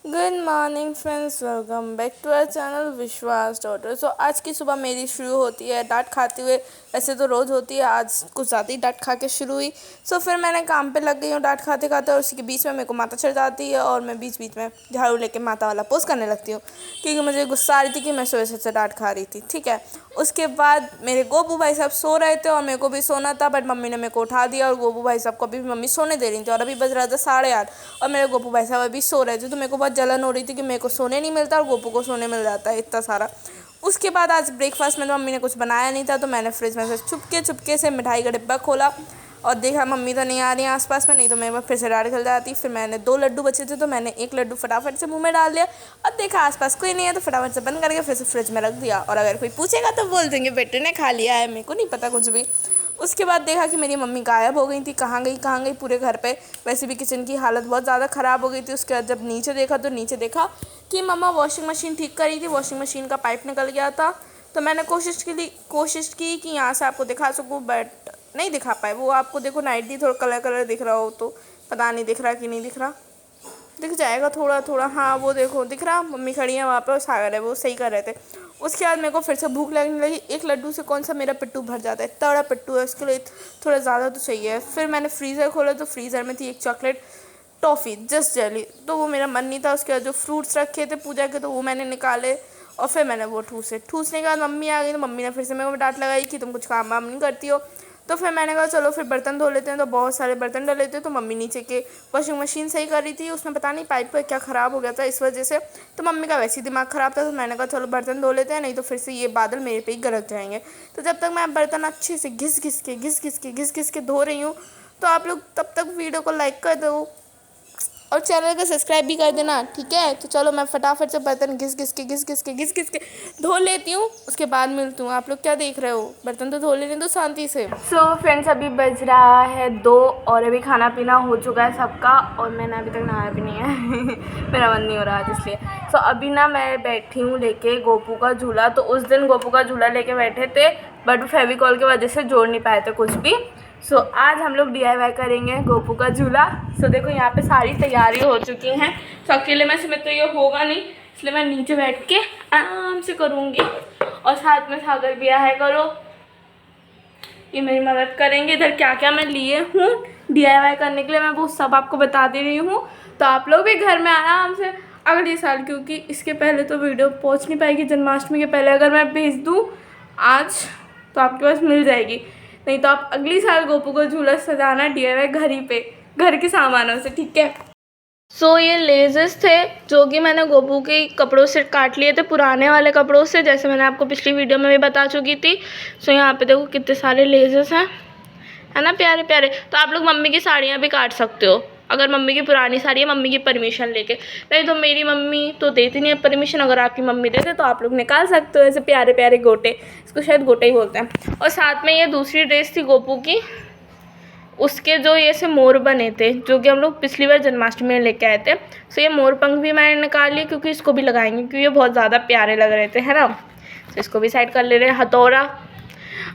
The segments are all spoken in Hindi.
Good morning friends, welcome back to our channel Vishwas daughter. So आज की सुबह मेरी शुरू होती है डांट खाते हुए। ऐसे तो रोज़ होती है, आज कुछ ज़्यादा ही डांट खा के शुरू हुई। सो फिर मैंने काम पे लग गई हूँ डांट खाते खाते, और उसी के बीच में मेरे को माता चढ़ जाती है और मैं बीच बीच में झाड़ू लेके माता वाला पोज करने लगती हूँ, क्योंकि मुझे गुस्सा आ रही थी कि मैं सुबह से डांट खा रही थी। ठीक है, उसके बाद मेरे गोपू भाई साहब सो रहे थे और मेरे को भी सोना था, बट मम्मी ने मेरे को उठा दिया और गोपू भाई साहब को भी मम्मी सोने दे रही थी। और अभी बज रहा था 8:30 और मेरे गोपू भाई साहब अभी सो रहे थे, तो मेरे को बहुत जलन हो रही थी कि मेरे को सोने नहीं मिलता और गोपू को सोने मिल जाता है इतना सारा। उसके बाद आज ब्रेकफास्ट में तो मम्मी ने कुछ बनाया नहीं था, तो मैंने फ्रिज में से चुपके चुपके से मिठाई का डिब्बा खोला और देखा मम्मी तो नहीं आ रही है आसपास में, नहीं तो मैं फिर से डांट खिल जाती। फिर मैंने 2 लड्डू बचे थे, तो मैंने 1 लड्डू फटाफट से मुंह में डाल लिया और देखा आसपास कोई नहीं है, तो फटाफट से बंद करके फिर से फ्रिज में रख दिया। और अगर कोई पूछेगा तो बोल देंगे बेटे ने खा लिया है, मेरे को नहीं पता कुछ भी। उसके बाद देखा कि मेरी मम्मी गायब हो गई थी, कहाँ गई पूरे घर पे। वैसे भी किचन की हालत बहुत ज़्यादा ख़राब हो गई थी। उसके बाद जब नीचे देखा तो नीचे देखा कि मम्मा वॉशिंग मशीन ठीक कर रही थी, वॉशिंग मशीन का पाइप निकल गया था। तो मैंने कोशिश की कि यहाँ से आपको दिखा सकूँ, बट नहीं दिखा पाए। वो आपको देखो नाइट दी थोड़ा कलर कलर दिख रहा हो, तो पता नहीं दिख रहा कि नहीं दिख रहा, दिख जाएगा थोड़ा थोड़ा। हाँ वो देखो दिख रहा, मम्मी खड़ी है वहाँ पे और सागर है, वो सही कर रहे थे। उसके बाद मेरे को फिर से भूख लगने लगी। 1 लड्डू से कौन सा मेरा पिट्टू भर जाता है, इतना बड़ा पिट्टू है, उसके लिए थोड़ा ज़्यादा तो चाहिए। फिर मैंने फ्रीज़र खोला तो फ्रीज़र में थी एक चॉकलेट टॉफ़ी जस्ट जेली, तो वो मेरा मन नहीं था। उसके बाद जो फ्रूट्स रखे थे पूजा के, तो वो मैंने निकाले और फिर मैंने वो ठूसने के बाद मम्मी आ गई, तो मम्मी ने फिर से मेरे को डांट लगाई कि तुम कुछ काम वाम नहीं करती हो। तो फिर मैंने कहा चलो फिर बर्तन धो लेते हैं, तो बहुत सारे बर्तन डले थे। तो मम्मी नीचे के वॉशिंग मशीन सही कर रही थी, उसमें पता नहीं पाइप का क्या ख़राब हो गया था इस वजह से। तो मम्मी का वैसे ही दिमाग ख़राब था, तो मैंने कहा चलो बर्तन धो लेते हैं, नहीं तो फिर से ये बादल मेरे पे ही गरक जाएंगे। तो जब तक मैं बर्तन अच्छे से घिस घिस के धो रही हूँ, तो आप लोग तब तक वीडियो को लाइक कर दो और चैनल को सब्सक्राइब भी कर देना, ठीक है। तो चलो मैं फटाफट से बर्तन घिस घिस के धो लेती हूँ, उसके बाद मिलती हूँ। आप लोग क्या देख रहे हो, बर्तन तो धो लेने दो शांति से। सो फ्रेंड्स, अभी बज रहा है 2 और अभी खाना पीना हो चुका है सबका, और मैंने अभी तक नहाया भी नहीं है मेरा मन नहीं हो रहा है इसलिए। सो अभी ना मैं बैठी हूँ लेके गोपू का झूला। तो उस दिन गोपू का झूला लेके बैठे थे, बट फेविकॉल की वजह से जोड़ नहीं पाए थे कुछ भी। सो आज हम लोग DIY करेंगे गोपू का झूला। सो देखो यहाँ पे सारी तैयारी हो चुकी हैं। तो अकेले में से तो ये होगा नहीं, इसलिए मैं नीचे बैठ के आराम से करूँगी, और साथ में सागर भी आया करो, ये मेरी मदद करेंगे। इधर क्या क्या मैं लिए हूँ DIY करने के लिए, मैं वो सब आपको बता दे रही हूँ। तो आप लोग भी घर में आराम से अगले साल, क्योंकि इसके पहले तो वीडियो पहुँच नहीं पाएगी, जन्माष्टमी के पहले अगर मैं भेज दूँ आज तो आपके पास मिल जाएगी, नहीं तो आप अगली साल गोपू को झूला सजाना DIY घर ही पे, घर के सामानों से, ठीक है। सो ये लेजेस थे जो कि मैंने गोपू के कपड़ों से काट लिए थे, पुराने वाले कपड़ों से, जैसे मैंने आपको पिछली वीडियो में भी बता चुकी थी। सो यहाँ पे देखो कितने सारे लेजेस हैं, है ना, प्यारे प्यारे। तो आप लोग मम्मी की साड़ियाँ भी काट सकते हो, अगर मम्मी की पुरानी साड़ी है, मम्मी की परमिशन लेके। नहीं तो मेरी मम्मी तो देती नहीं है परमिशन, अगर आपकी मम्मी देते तो आप लोग निकाल सकते हो ऐसे प्यारे प्यारे गोटे, इसको शायद गोटे ही बोलते हैं। और साथ में ये दूसरी ड्रेस थी गोपू की, उसके जो ये से मोर बने थे, जो कि हम लोग पिछली बार जन्माष्टमी में लेके आए थे। सो ये मोर पंख भी मैंने निकाल लिए, क्योंकि इसको भी लगाएंगे, क्योंकि ये बहुत ज़्यादा प्यारे लग रहे थे, है ना। तो इसको भी साइड कर ले रहे हैं।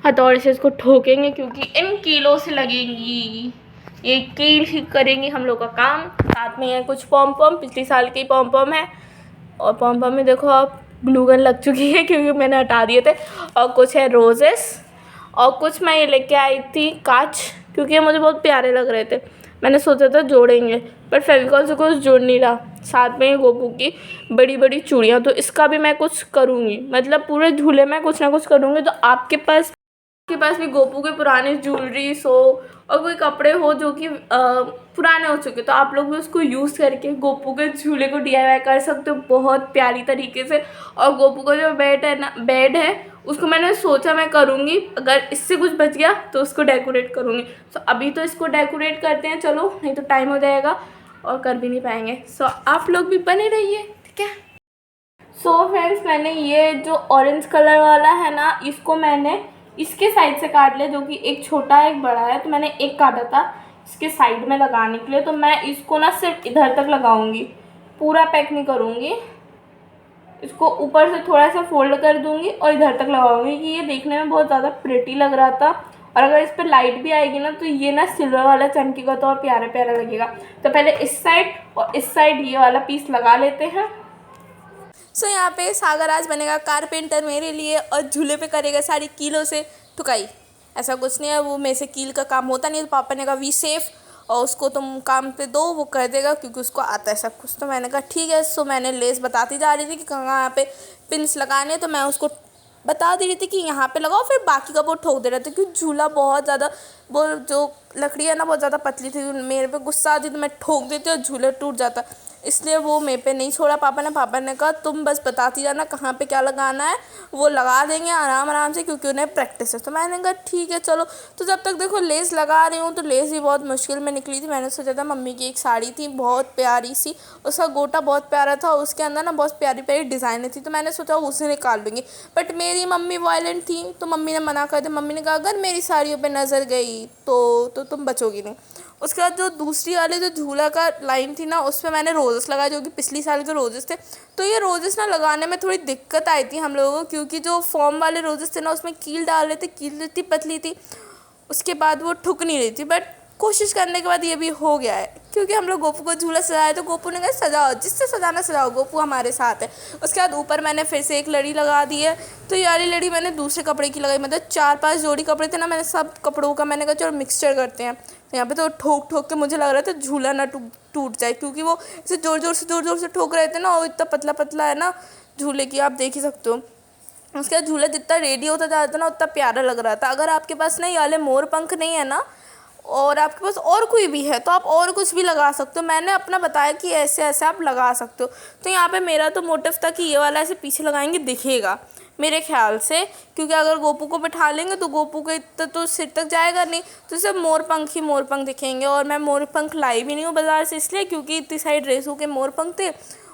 हथौड़े से इसको ठोकेंगे, क्योंकि इन कीलों से लगेंगी, ये कील ही करेंगी हम लोग का काम। साथ में ये कुछ पॉम पॉम, पिछले साल की पॉम पॉम है, और पॉम पॉम में देखो आप ग्लूगन लग चुकी है, क्योंकि मैंने हटा दिए थे। और कुछ है रोजेस, और कुछ मैं ये लेके आई थी कांच, क्योंकि ये मुझे बहुत प्यारे लग रहे थे। मैंने सोचा था जोड़ेंगे, पर फेविकॉल से कुछ जोड़ नहीं रहा। साथ में ये गोपू की बड़ी बड़ी चूड़ियाँ, तो इसका भी मैं कुछ करूँगी, मतलब पूरे झूले में कुछ ना कुछ करूँगी। तो आपके पास भी गोपू के पुराने ज्वेलरीज हो और कोई कपड़े हो जो कि पुराने हो चुके, तो आप लोग भी उसको यूज़ करके गोपू के झूले को DIY कर सकते हो बहुत प्यारी तरीके से। और गोपू का जो बेड है उसको मैंने सोचा मैं करूँगी, अगर इससे कुछ बच गया तो उसको डेकोरेट करूँगी। सो अभी तो इसको डेकोरेट करते हैं चलो, नहीं तो टाइम हो जाएगा और कर भी नहीं पाएंगे। सो आप लोग भी बने रहिए, ठीक है। सो फ्रेंड्स, मैंने ये जो ऑरेंज कलर वाला है ना, इसको मैंने इसके साइड से काट लिया, जो कि एक छोटा है एक बड़ा है। तो मैंने एक काटा था इसके साइड में लगाने के लिए, तो मैं इसको ना सिर्फ इधर तक लगाऊंगी, पूरा पैक नहीं करूँगी। इसको ऊपर से थोड़ा सा फोल्ड कर दूंगी और इधर तक लगाऊंगी, कि ये देखने में बहुत ज़्यादा प्रिटी लग रहा था और अगर इस पर लाइट भी आएगी ना तो ये ना सिल्वर वाला चमकेगा तो और प्यारा प्यारा लगेगा। तो पहले इस साइड और इस साइड ये वाला पीस लगा लेते हैं। सो यहाँ पे सागर आज बनेगा कारपेंटर मेरे लिए और झूले पे करेगा सारी कीलों से ठुकाई। ऐसा कुछ नहीं है, वो मेरे से कील का काम होता नहीं, तो पापा ने कहा वी सेफ और उसको तुम काम पे दो, वो कर देगा क्योंकि उसको आता है सब कुछ। तो मैंने कहा ठीक है। सो मैंने लेस बताती जा रही थी कि कहाँ यहाँ पे पिन्स लगाने, तो मैं उसको बता दे रही थी कि यहाँ पे लगाओ, फिर बाकी का वो ठोक दे रहे थे क्योंकि झूला बहुत ज़्यादा, वो जो लकड़ी है ना बहुत ज़्यादा पतली थी, मेरे पे गुस्सा आती तो मैं ठोक देती और झूला टूट जाता, इसलिए वो मेरे पे नहीं छोड़ा पापा ने कहा तुम बस बताती जाना कहाँ पे क्या लगाना है, वो लगा देंगे आराम आराम से क्योंकि उन्हें प्रैक्टिस है। तो मैंने कहा ठीक है चलो। तो जब तक देखो लेस लगा रही हूँ तो लेस भी बहुत मुश्किल में निकली थी। मैंने सोचा था मम्मी की एक साड़ी थी बहुत प्यारी सी, उसका गोटा बहुत प्यारा था, उसके अंदर ना बहुत प्यारी प्यारी डिज़ाइनें थी, तो मैंने सोचा उसे निकाल लूँगी। बट मेरी मम्मी वायलेंट थी तो मम्मी ने मना कर दिया। मम्मी ने कहा अगर मेरी साड़ियों पर नज़र गई तो तुम बचोगी नहीं। उसके बाद जो दूसरी वाले जो झूला का लाइन थी ना उस पर मैंने रोजेस लगाए जो कि पिछली साल के रोजेस थे। तो ये रोजेस ना लगाने में थोड़ी दिक्कत आई थी हम लोगों को क्योंकि जो फॉर्म वाले रोजेस थे ना उसमें कील डाल रहे थे, कील इतनी पतली थी, उसके बाद वो ठुक नहीं रही थी। बट कोशिश करने के बाद ये भी हो गया है क्योंकि हम लोग गोपू को झूला सजाया तो गोपू ने कहा सजाओ, जिससे सजाना सजाओ, गोपू हमारे साथ है। उसके बाद ऊपर मैंने फिर से एक लड़ी लगा दी है। तो ये वाली लड़ी मैंने दूसरे कपड़े की लगाई, मतलब 4-5 जोड़ी कपड़े थे ना, मैंने सब कपड़ों का मैंने कहा चलो मिक्सचर करते हैं। तो यहाँ पे तो ठोक ठोक के मुझे लग रहा था झूला ना टूट जाए क्योंकि वो ऐसे ज़ोर ज़ोर से ठोक रहे थे ना, और इतना पतला पतला है ना झूले की, आप देख ही सकते हो। उसके बाद झूला जितना रेडी होता जा रहा था ना उतना प्यारा लग रहा था। अगर आपके पास ना ये वाले मोर पंख नहीं है ना और आपके पास और कोई भी है तो आप और कुछ भी लगा सकते हो। मैंने अपना बताया कि ऐसे ऐसे आप लगा सकते हो। तो यहाँ पे मेरा तो मोटिव था कि ये वाला ऐसे पीछे लगाएंगे दिखेगा मेरे ख्याल से, क्योंकि अगर गोपू को बिठा लेंगे तो गोपू के इतना तो सिर तक जाएगा नहीं, तो सिर्फ मोर पंख ही मोर पंख दिखेंगे। और मैं मोर पंख लाई भी नहीं हूँ बाज़ार से इसलिए क्योंकि इतनी सारी ड्रेसों के मोर पंख थे,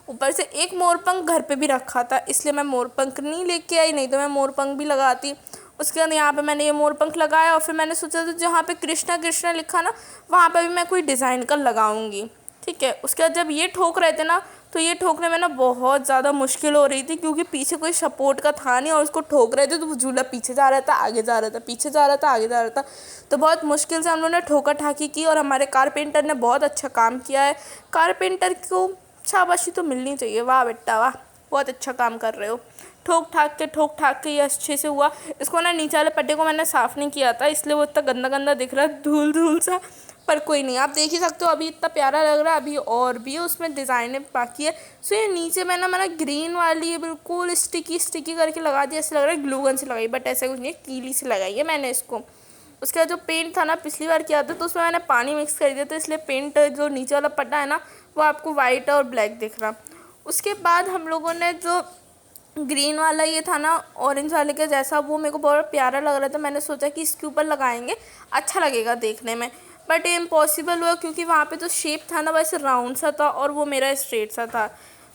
ऊपर से एक मोर पंख घर पे भी रखा था, इसलिए मैं मोर पंख नहीं लेके आई, नहीं तो मैं मोर पंख भी लगाती। उसके बाद यहाँ पे मैंने ये मोर पंख लगाया और फिर मैंने सोचा था जहाँ पे कृष्णा कृष्णा लिखा ना वहाँ पे भी मैं कोई डिज़ाइन का लगाऊंगी। ठीक है। उसके बाद जब ये ठोक रहे थे ना तो ये ठोकने में ना बहुत ज़्यादा मुश्किल हो रही थी क्योंकि पीछे कोई सपोर्ट का था नहीं और उसको ठोक रहे थे तो वो झूला पीछे जा रहा था आगे जा रहा था, पीछे जा रहा था आगे जा रहा था। तो बहुत मुश्किल से हम लोगों ने ठोका ठाकी की और हमारे कारपेंटर ने बहुत अच्छा काम किया है। कारपेंटर को शाबाशी तो मिलनी चाहिए, वाह बेटा वाह, बहुत अच्छा काम कर रहे हो। ठोक ठाक के ये अच्छे से हुआ। इसको ना नीचे वाले पट्टे को मैंने साफ़ नहीं किया था इसलिए वो इतना गंदा गंदा दिख रहा है, धूल धूल सा, पर कोई नहीं, आप देख ही सकते हो अभी इतना प्यारा लग रहा है। अभी और भी उसमें डिज़ाइनें बाकी है। सो ये नीचे मैंने ग्रीन वाली बिल्कुल स्टिकी करके लगा दिया, ऐसा लग रहा है ग्लू गन से लगाई, बट ऐसा कुछ नहीं है, कीली से लगाई है मैंने इसको। उसके बाद जो पेंट था ना पिछली बार किया था तो उसमें मैंने पानी मिक्स कर दिया था, इसलिए पेंट जो नीचे वाला पट्टा है ना वो आपको वाइट और ब्लैक दिख रहा। उसके बाद हम लोगों ने जो ग्रीन वाला ये था ना ऑरेंज वाले के जैसा, वो मेरे को बहुत प्यारा लग रहा था, मैंने सोचा कि इसके ऊपर लगाएंगे अच्छा लगेगा देखने में, बट ये इम्पॉसिबल हुआ क्योंकि वहाँ पे जो शेप था ना वैसे राउंड सा था और वो मेरा स्ट्रेट सा था।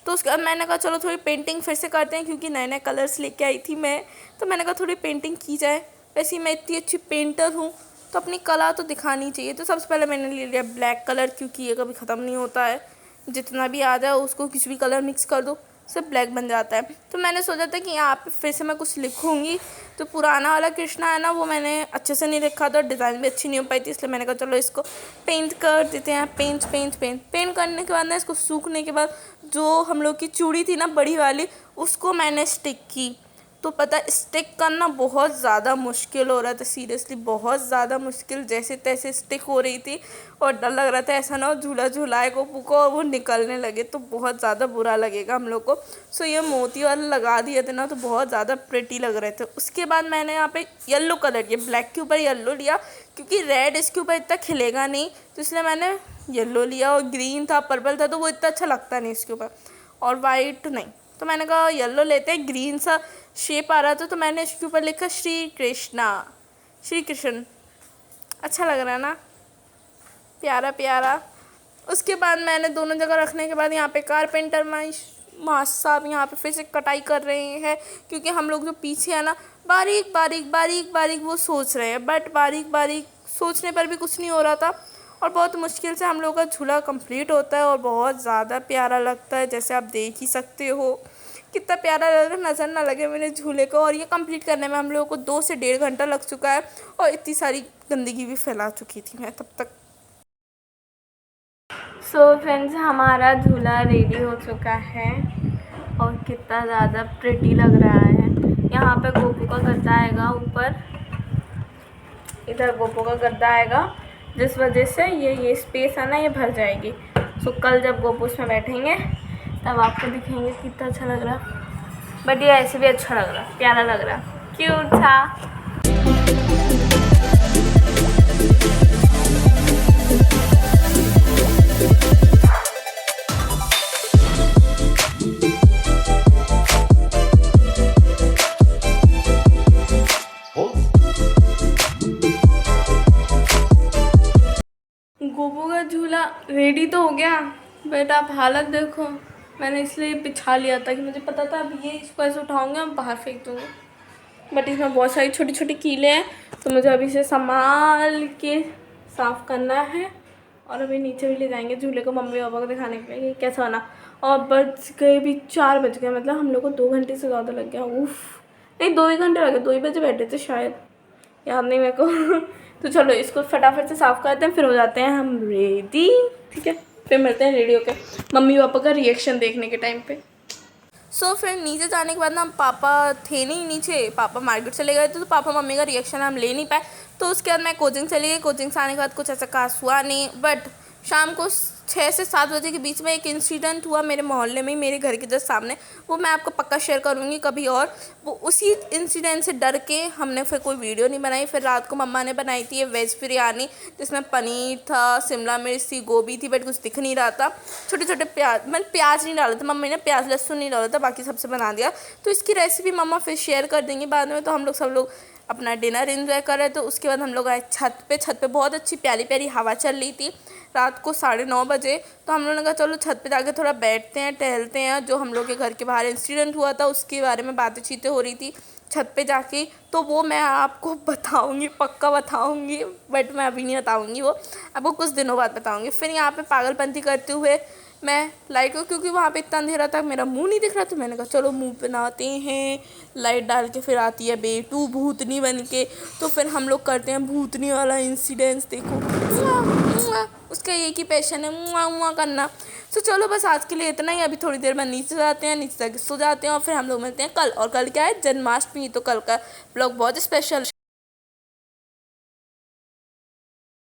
तो उसके बाद मैंने कहा चलो थोड़ी पेंटिंग फिर से करते हैं क्योंकि नए नए कलर्स लेके आई थी मैं, तो मैंने कहा थोड़ी पेंटिंग की जाए। वैसे ही मैं इतनी अच्छी पेंटर हूँ तो अपनी कला तो दिखानी चाहिए। तो सबसे पहले मैंने ले लिया ब्लैक कलर क्योंकि ये कभी ख़त्म नहीं होता है, जितना भी आ जाए उसको कुछ भी कलर मिक्स कर दो सब ब्लैक बन जाता है। तो मैंने सोचा था कि यहाँ पे फिर से मैं कुछ लिखूँगी, तो पुराना वाला कृष्णा है ना वो मैंने अच्छे से नहीं लिखा था, डिज़ाइन भी अच्छी नहीं हो पाई थी, इसलिए मैंने कहा चलो इसको पेंट कर देते हैं। पेंट करने के बाद ना इसको सूखने के बाद जो हम लोग की चूड़ी थी ना बड़ी वाली उसको मैंने स्टिक की। तो पता स्टिक करना बहुत ज़्यादा मुश्किल हो रहा था, सीरियसली बहुत ज़्यादा मुश्किल, जैसे तैसे स्टिक हो रही थी और डर लग रहा था ऐसा ना हो झूला झूलाए को पुको और वो निकलने लगे तो बहुत ज़्यादा बुरा लगेगा हम लोग को। सो ये मोती वाले लगा दिए थे ना तो बहुत ज़्यादा प्रिटी लग रहे थे। उसके बाद मैंने यहाँ पे येलो कलर, ये ब्लैक के ऊपर येलो लिया क्योंकि रेड इसके ऊपर इतना खिलेगा नहीं, तो इसलिए मैंने येलो लिया, और ग्रीन था पर्पल था तो वो इतना अच्छा लगता नहीं इसके ऊपर, और वाइट नहीं, तो मैंने कहा येलो लेते हैं, ग्रीन सा शेप आ रहा था तो मैंने इसके ऊपर लिखा श्री कृष्ण, अच्छा लग रहा है ना, प्यारा प्यारा। उसके बाद मैंने दोनों जगह रखने के बाद यहाँ पे कारपेंटर मास्टर साहब यहाँ पे फिर से कटाई कर रहे हैं क्योंकि हम लोग जो पीछे है ना बारीक वो सोच रहे हैं, बट बारीक सोचने पर भी कुछ नहीं हो रहा था और बहुत मुश्किल से हम लोग का झूला कंप्लीट होता है और बहुत ज़्यादा प्यारा लगता है, जैसे आप देख ही सकते हो कितना प्यारा लग रहा है, नज़र ना लगे मेरे झूले को। और ये कंप्लीट करने में हम लोगों को 2 से 1.5 घंटा लग चुका है और इतनी सारी गंदगी भी फैला चुकी थी मैं तब तक। सो फ्रेंड्स, हमारा झूला रेडी हो चुका है और कितना ज़्यादा प्रिटी लग रहा है। यहाँ पे गोपू का गद्दा आएगा ऊपर, इधर गोपू का गद्दा आएगा, जिस वजह से ये स्पेस है ना ये भर जाएगी। सो कल जब गोपू उसमें बैठेंगे तब आपको दिखेंगे कितना अच्छा लग रहा। बट ये ऐसे भी अच्छा लग रहा, प्यारा लग रहा, क्यूट था। गोपू का झूला रेडी तो हो गया, बट आप हालत देखो। मैंने इसलिए बिछा लिया था कि मुझे पता था अब ये इसको ऐसे उठाऊंगा हम बाहर फेंक दूँगी, बट इसमें बहुत सारी छोटी छोटी कीलें हैं तो मुझे अभी इसे संभाल के साफ़ करना है। और अभी नीचे भी ले जाएंगे झूले को मम्मी पापा को दिखाने के लिए कैसा बना। और बज गए भी 4 बज गए, मतलब हम लोग को 2 घंटे से ज़्यादा लग गया। उफ़, नहीं 2 ही घंटे लगे, 2 ही बजे बैठे थे शायद, याद नहीं मेरे को। तो चलो इसको फटाफट से साफ़ करते हैं, फिर हो जाते हैं हम रेडी। ठीक है, फिर मिलते हैं रेडी होके मम्मी पापा का रिएक्शन देखने के टाइम पे। सो फिर नीचे जाने के बाद ना हम पापा थे नहीं नीचे, पापा मार्केट चले गए थे तो पापा मम्मी का रिएक्शन हम ले नहीं पाए। तो उसके बाद मैं कोचिंग चली गई। कोचिंग से आने के बाद कुछ ऐसा खास हुआ नहीं, बट शाम को 6 से 7 बजे के बीच में एक इंसिडेंट हुआ मेरे मोहल्ले में ही, मेरे घर के जस्ट सामने। वो मैं आपको पक्का शेयर करूँगी कभी और। वो उसी इंसिडेंट से डर के हमने फिर कोई वीडियो नहीं बनाई। फिर रात को मम्मा ने बनाई थी ये वेज बिरयानी, जिसमें पनीर था, शिमला मिर्च थी, गोभी थी, बट कुछ दिख नहीं रहा था। छोटे छोटे प्याज, मैंने प्याज नहीं डाला था, मम्मी ने प्याज लहसुन नहीं डाला था, बाकी सबसे बना दिया। तो इसकी रेसिपी मम्मा फिर शेयर कर देंगी बाद में। तो हम लोग सब लोग अपना डिनर एंजॉय कर रहे थे। तो उसके बाद हम लोग आए छत पे बहुत अच्छी प्यारी प्यारी हवा चल रही थी रात को 9:30 बजे। तो हम लोगों ने कहा चलो छत पे जाके थोड़ा बैठते हैं, टहलते हैं। जो हम लोग के घर के बाहर इंसिडेंट हुआ था उसके बारे में बातें चीतें हो रही थी छत पे जाके, तो वो मैं आपको बताऊंगी, पक्का बताऊंगी, बट मैं अभी नहीं बताऊंगी, वो आपको कुछ दिनों बाद बताऊंगी। फिर यहाँ पे पागलपंती करते हुए मैं लाइट को, क्योंकि वहाँ पे इतना अंधेरा था मेरा मुंह नहीं दिख रहा, तो मैंने कहा चलो मुंह बनाते हैं। लाइट डाल के फिर आती है बेटू भूतनी बन के। तो फिर हम लोग करते हैं भूतनी वाला इंसिडेंस। देखो उसका एक ही पैशन है मुआ मुआ करना। तो चलो बस आज के लिए इतना ही। अभी थोड़ी देर बाद नीचे जाते हैं, नीचे जाके सो जाते हैं और फिर हम लोग मिलते हैं कल। और कल क्या है, जन्माष्टमी। तो कल का ब्लॉग बहुत स्पेशल